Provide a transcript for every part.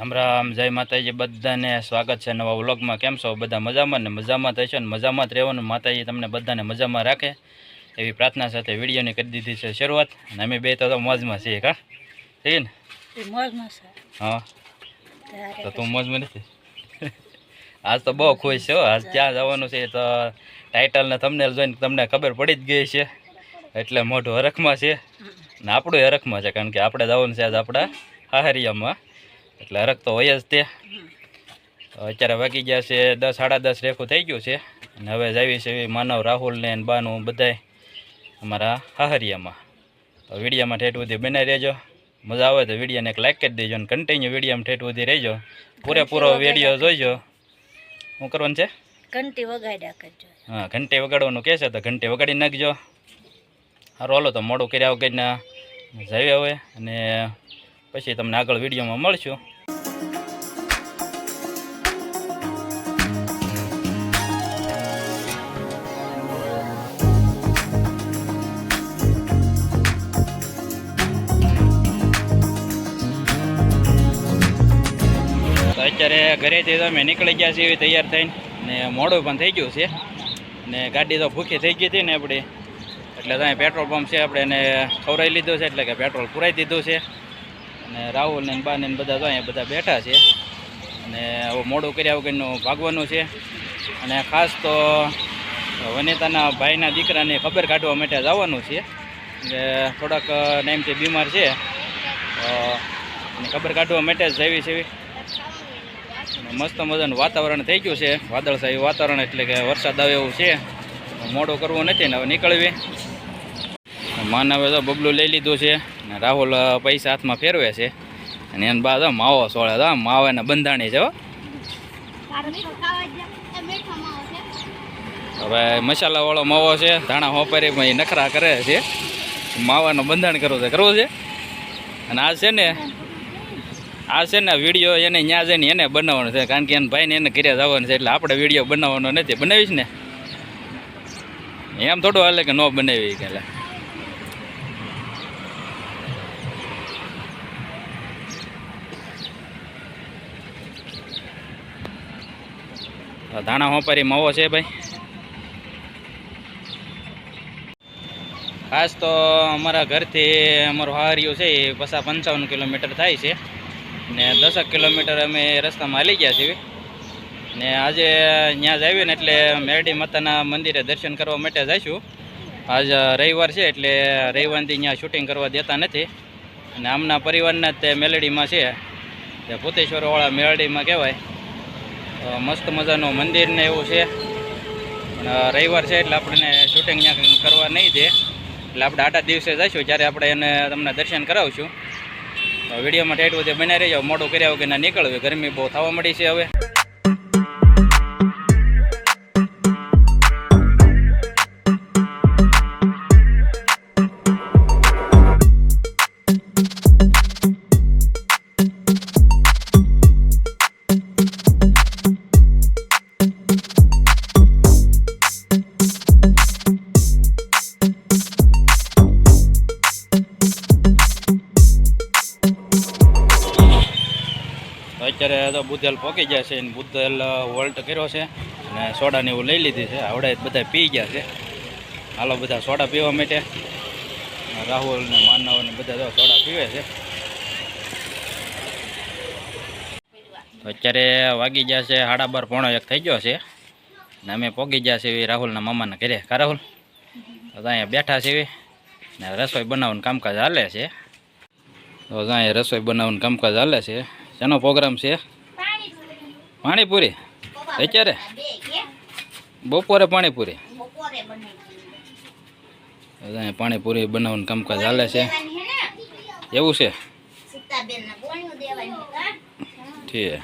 રામ રામ, જય માતાજી બધાને સ્વાગત છે નવા વ્લોગમાં। કેમ છો બધા? મજામાં ને? મજામાં થશો ને મજામાં જ રહેવાનું। માતાજી તમને બધાને મજામાં રાખે એવી પ્રાર્થના સાથે વિડીયોની કરી દીધી છે શરૂઆત। અને અમે બે તો મોજમાં છીએ, કા છે ને? હા, તો તું મોજમાં નથી? આજ તો બહુ ખુશ છો। આજ ક્યાં જવાનું છે તો ટાઇટલ ને થંબનેલ જોઈને તમને ખબર પડી જ ગઈ છે, એટલે મોઢું હરખમાં છે ને આપણું હરખમાં છે, કારણ કે આપણે જવાનું છે આજ આપણા હાહરિયામાં, એટલે હરખ તો હોય જ તે। અત્યારે વાગી ગયા છે 10 સાડા 10 રેખું થઈ ગયું છે, અને હવે જાવી છે માનવ, રાહુલ ને બાનું બધાય અમારા હાહરિયામાં। તો વિડીયોમાં ઠેઠ સુધી બનાવી રહેજો, મજા આવે તો વિડીયોને એક લાઇક કરી દેજો અને કન્ટિન્યુ વિડીયોમાં ઠેઠ સુધી રહેજો, પૂરેપૂરો વિડીયો જોઈજો। શું કરવાનું છે? ઘંટી વગાડ્યા કરજો। હા, ઘંટી વગાડવાનું કહે છે તો ઘંટી વગાડી નાખજો। સારું, હાલો તો મોડું કર્યા વગરના જાવી હવે, અને પછી તમને આગળ વિડીયોમાં મળશું। તો અત્યારે ઘરેથી અમે નીકળી ગયા છીએ તૈયાર થઈને, ને મોડું પણ થઈ ગયું છે, ને ગાડી તો ભૂખી થઈ ગઈ હતી ને આપણી, એટલે ત્યાં પેટ્રોલ પંપ છે આપણે એને ખવડાવી લીધું છે, એટલે કે પેટ્રોલ પુરાઈ દીધું છે। અને રાહુલ ને બા ને બધા તો અહીંયા બધા બેઠા છે, અને હવે મોડું કર્યા વગરનું ભાગવાનું છે। અને ખાસ તો વનિતાના ભાઈના દીકરાની ખબર કાઢવા માટે જવાનું છે, એટલે થોડાક ટાઈમથી બીમાર છે, અને ખબર કાઢવા માટે જ જવી છે। મસ્ત મજાનું વાતાવરણ થઈ ગયું છે, વાદળછાયું વાતાવરણ, એટલે કે વરસાદ આવે એવું છે। મોડું કરવું નથી ને હવે નીકળવી। માનવે તો બબલું લઈ લીધું છે, ને રાહુલ પૈસા હાથમાં ફેરવે છે, અને એને બાદ માવો સોળે તો માવાને બંધાણી છે। હવે મસાલાવાળો માવો છે, ધાણા હોપારી નખરા કરે છે, માવાનું બંધાણ કરવું છે। અને આ છે ને વિડીયો એને ત્યાં જઈને એને બનાવવાનો છે, કારણ કે એને ભાઈને એને ઘરે જવાનું છે, એટલે આપણે વિડીયો બનાવવાનો નથી। બનાવીશ ને એમ થોડું હાલે કે ન બનાવી કે ધાણા હોપારી માવો છે ભાઈ। ખાસ તો અમારા ઘરથી અમારું હાહરિયું છે એ 55 કિલોમીટર થાય છે, ને 10 કિલોમીટર અમે રસ્તામાં હાલી ગયા છીએ। ને આજે ત્યાં જ આવીએ ને એટલે મેરડી માતાના મંદિરે દર્શન કરવા માટે જઈશું। આજ રવિવાર છે, એટલે રવિવારથી ત્યાં શૂટિંગ કરવા દેતા નથી, અને આમના પરિવારના જ તે મેલડીમાં છે, તે ભૂતેશ્વરવાળા મેલડીમાં કહેવાય। મસ્ત મજાનું મંદિર ને એવું છે, પણ રવિવાર છે એટલે આપણને શૂટિંગ ત્યાં કરવા નહીં દે, એટલે આપણે 8 દિવસે જઈશું, ત્યારે આપણે એને તમને દર્શન કરાવશું। તો વિડીયોમાં ઠેઠ સુધી બનાવી રહેજો, મોડું કર્યા વગર ના નીકળવી, ગરમી બહુ થવા મળી છે હવે। અત્યારે તો બુધેલ પહોંચી ગયા છે, બુધેલ વોલ્ટ કર્યો છે, અને સોડાને એવું લઈ લીધી છે, આવડે બધા પી ગયા છે। હાલો બધા સોડા પીવા માટે, રાહુલ ને માનવ ને બધા સોડા પીવે છે। અત્યારે વાગી ગયા છે 12:30 પોણો 1 થઈ ગયો છે, ને અમે પહોંચી ગયા છીએ રાહુલના મામાના ઘરે। કા રાહુલ? તો અહીંયા બેઠા છીએ ને રસોઈ બનાવવાનું કામકાજ હાલે છે। તો અહીંયા રસોઈ બનાવવાનું કામકાજ હાલે છે। શેનો પ્રોગ્રામ છે? પાણીપુરી? અત્યારે બપોરે પાણીપુરી? પાણીપુરી બનાવવાનું કામકાજ હાલે છે, એવું છે? ઠીક,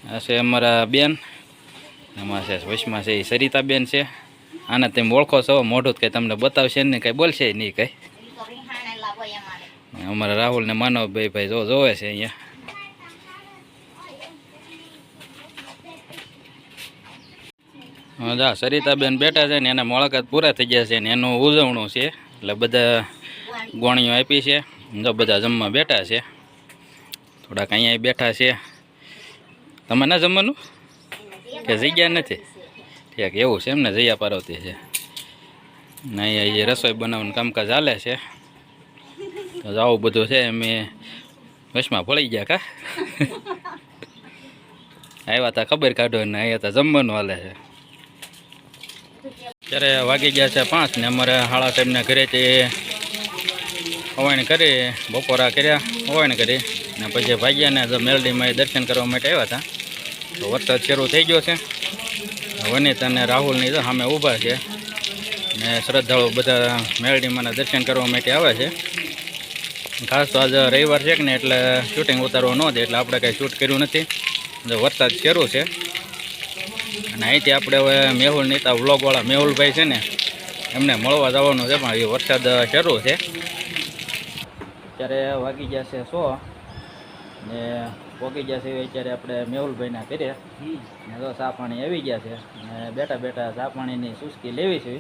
આ છે અમારા બેન, એમાં છે વચમાં છે એ સરિતાબેન છે। આને તમે ઓળખો છો? મોઢું જ કંઈ તમને બતાવશે ને કંઈ બોલશે નહીં કંઈ। અમારા રાહુલ ને માનવભાઈ ભાઈ જોવે છે અહીંયા। હા, સરિતાબેન બેઠા છે ને એના મુલાકાત પૂરા થઈ ગયા છે, ને એનું ઉજવણું છે, એટલે બધા ગોણીઓ આપી છે, જો બધા જમવા બેઠા છે। થોડાક અહીંયા બેઠા છે. તમે ના જમવાનું કે જગ્યા નથી? ઠીક એવું છે એમને, જયા પાર્વતી છે ને અહીંયા એ રસોઈ બનાવવાનું કામકાજ ચાલે છે. તો આવું બધું છે. અમે વચમાં ભળી ગયા કા આવ્યા હતા ખબર કાઢો ને અહીંયા હતા જમવાનું હાલે છે. અત્યારે વાગી ગયા છે 5 ને અમારે હાળા સાહેબને ઘરેથી હવાણ કરી બપોરા કર્યા, હવાણ કરી ને પછી ભાગ્યાને મેલડીમાં દર્શન કરવા માટે આવ્યા હતા. તો વરસાદ શરૂ થઈ ગયો છે. વનિત અને રાહુલની તો સામે ઊભા છે ને શ્રદ્ધાળુ બધા મેલડીમાંના દર્શન કરવા માટે આવે છે. ખાસ તો આજે રવિવાર છે કે ને એટલે શૂટિંગ ઉતારવા ન દે એટલે આપણે કંઈ શૂટ કર્યું નથી. વરસાદ શરૂ છે અને અહીંથી આપણે હવે મેહુલ નીતા વ્લોગવાળા મેહુલભાઈ છે ને એમને મળવા જવાનું છે, પણ એ વરસાદ શરૂ છે. અત્યારે વાગી ગયા છે 100 ને પોગી ગયા છે અત્યારે આપણે મેહુલભાઈના કરીએ ને તો ચા પાણી આવી ગયા છે ને બેઠા બેઠા ચા પાણીની સુસ્કી લેવી છે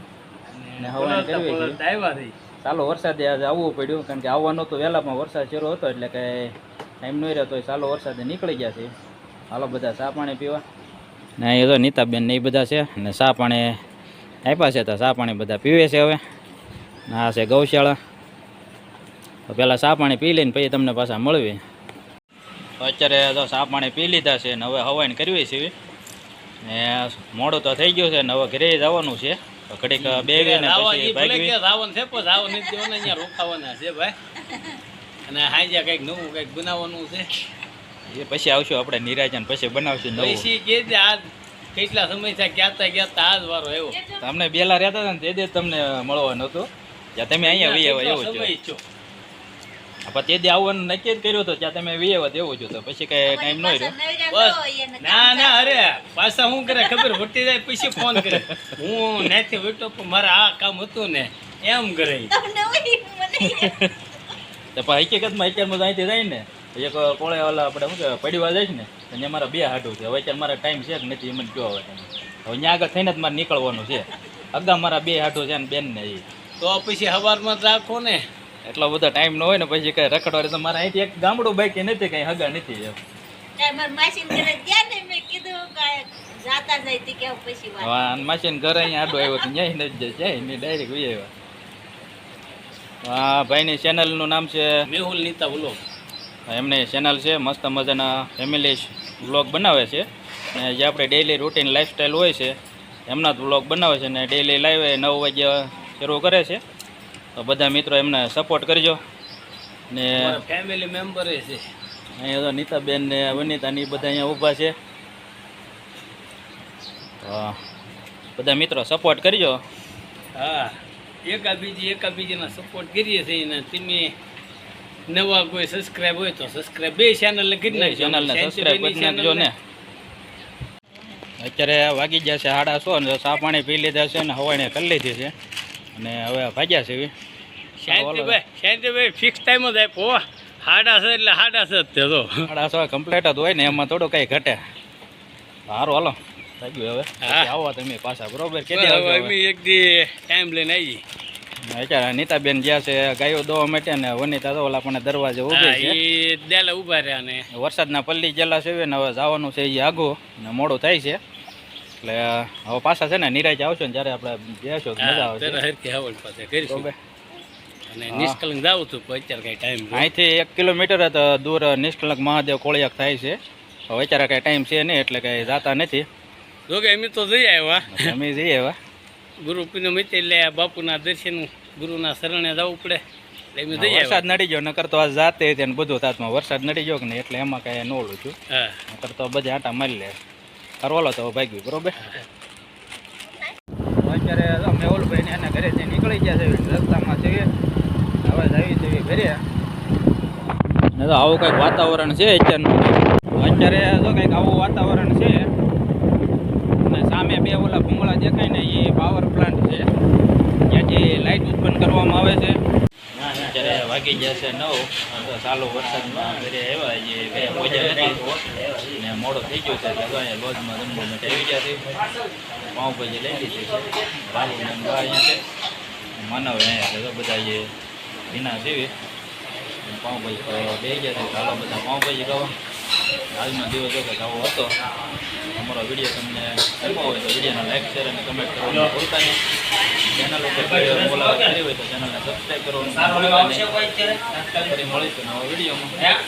ને હવાને કરવી છે. ચાલો વરસાદે આજે આવવું પડ્યું કારણ કે આવવાનું તો વહેલામાં વરસાદ શરૂ હતો એટલે કંઈ ટાઈમ નહીં રહેતો. ચાલો વરસાદે નીકળી ગયા છે. હાલો બધા ચા પાણી પીવા ને એ તો નીતાબેન ને એ બધા છે ને ચા પાણી આપ્યા છે તો ચા પાણી બધા પીવે છે હવે. આ છે ગૌશાળા. તો પહેલાં ચા પાણી પી લઈને પછી તમને પાછા મળવી. અત્યારે તો ચા પાણી પી લીધા છે ને હવે હવાઈને કરવી છે ને મોડું તો થઈ ગયું છે ને હવે ઘરે જવાનું છે. તો ઘડીક બેગી ને પછી ભાગવી એ પછી આવશું આપણે નિરાજન પછી બનાવશું નવું. કેટલા સમય ગયા આજ વારો આવ્યો. તમને બેલા રહેતા હતા ને તે દે તમને મળવાનું હતું ત્યાં તમે અહીંયા વી આવ્યા એવું છે. આપણે તે દે આવવાનું નક્કી જ કર્યું હતું ત્યાં તમે વી આવ્યા એવું છે. તો પછી કઈ ટાઈમ ન રહ્યો. ના ના અરે પાછા શું કરે ખબર વટી જાય પછી ફોન કરે હું નથી વટો પણ મારે આ કામ હતું ને એમ કરે. તો પણ હકીકતમાં અત્યારમાં અહીંથી જાય ને એક કોળે વાલા આપણે શું કહેવાય પડીવા જાય ને ત્યાં મારા 2 હાટું છે. હવે અત્યારે મારા ટાઈમ છે કે નથી એમ જ કહો. હવે ત્યાં આગળ થઈને જ મારે નીકળવાનું છે. અગા મારા 2 હાટું છે ને બેન ને એ તો પછી સવારમાં જ રાખો ને. એટલો બધો ટાઈમ ન હોય ને પછી કઈ રખડવા તો મારે અહીંથી એક ગામડું બાકી નથી કઈ હગા નથી એમ. માસીને ઘરે અહીંયા આડો આવ્યો તો ન્યાય નથી જાય ને ડાયરેક્ટ વી આવ્યા. હા ભાઈની ચેનલનું નામ છે મેહુલ નીતા વ્લોગ. એમની ચેનલ છે મસ્ત મજાના ફેમિલી વ્લોગ બનાવે છે ને જે આપણે ડેઈલી રૂટીન લાઈફસ્ટાઈલ હોય છે એમના જ વ્લોગ બનાવે છે ને ડેઈલી લાઈવ 9 વાગ્યા શરૂ કરે છે. તો બધા મિત્રો એમને સપોર્ટ કરજો ને ફેમિલી મેમ્બર છે અહીંયા તો નીતાબેન ને વનિતા ને બધા અહીંયા ઊભા છે. બધા મિત્રો સપોર્ટ કરજો. હા એકાબીજીના સપોર્ટ કરીએ છીએ ને તમે નવા કોઈ સબસ્ક્રાઇબ હોય તો સબસ્ક્રાઇબ બે ચેનલને કરી નાખજો. ચેનલને સબસ્ક્રાઇબ કરી નાખજો ને. અત્યારે વાગી ગયા છે 1:30 ને ચા પાણી પી લીધા છે ને હવાઈને કરી લીધી છે અને હવે ભાગ્યા છે. શાંતિભાઈ ફિક્સ ટાઈમ જ આપ્યો 6:30 એટલે 6:30 જ થયો. 6:30 કમ્પ્લીટ જ હોય ને એમાં થોડું કંઈ ઘટે. સારું હાલો ભાગ્યું હવે આવો તમે પાછા બરોબર. કેટલી એક દી ટાઈમ લઈને આવી. અત્યારે નીતાબેન જ્યાં છે ગાયો દોવા માટે ને વનિતા તો ઓલા પણ દરવાજે ઊભી છે. એ દેલા ઊભા રહ્યા ને વરસાદના પલ્લી જેલા છે ને હવે જવાનું છે એ આગું ને મોડું થાય છે એટલે હવે પાછા છે ને નિરાજ આવશો ને જ્યારે આપણે જઈશું મજા આવશે. હરખી હવલ પાસે કરીશું અને નિષ્કલંક જાવું છું પણ અત્યારે કઈ ટાઈમ અહીંથી 1 કિલોમીટર જ દૂર નિષ્કલંક મહાદેવ કોળિયાક થાય છે. હવે અત્યારે કઈ ટાઈમ છે નહીં એટલે કઈ જાતા નથી. જોકે અમે તો જઈ આવ્યા. અમે જઈએ હવે ગુરુ પૂનમ એટલે બાપુના દર્શન ગુરુના શરણે જવું પડે એટલે અમે જઈ વરસાદ નડી ગયો નકર તો આ જાતે તેને બધું તાતમાં વરસાદ નડી ગયો કે નહીં એટલે એમાં કઈ ન ઓલું છું. નકર તો બધે આટા મારી લે કરવાલો તો ભાગ્યું બરોબર. અત્યારે મેહુલભાઈ ને એના ઘરેથી નીકળી ગયા છે રસ્તામાં છે હવે આવી છે ઘરે. ને તો આવું કંઈક વાતાવરણ છે અત્યારનું. અત્યારે તો કંઈક આવું વાતાવરણ છે અને સામે 2 ઓલા ભૂંગળા દેખાય ને એ પાવર પ્લાન્ટ છે ત્યાંથી લાઇટ ઉત્પન્ન કરવામાં આવે છે. અત્યારે વાગી જશે 9 ચાલુ વરસાદમાં ઘરે આવ્યા જે કંઈ મજા નથી ને મોડું થઈ ગયું છે એટલે અહીંયા લોજમાં જમવા માટે આવી ગયા છે. પાઉંભાજી લઈ લીધી છે. રાહુલ અહીંયા છે માનવ અહીંયા છે તો બધા જે ભીના જેવી પાઉંભાજી ખાવા બે ગયા છે. ચાલો બધા પાઉંભાજી ખાવા. આજનો દિવસ જો કંઈક આવો હતો. અમારો વિડીયો તમને ગમ્યો હોય તો વિડીયોને લાઈક શેર અને કમેન્ટ કરવાનું ભૂલતા નહીં. ચેનલ ઉપર મુલાકાત કરી હોય તો ચેનલને સબસ્ક્રાઈબ કરવાનું ભૂલતા નહીં. ફરી મળીશું નવા વિડીયોમાં.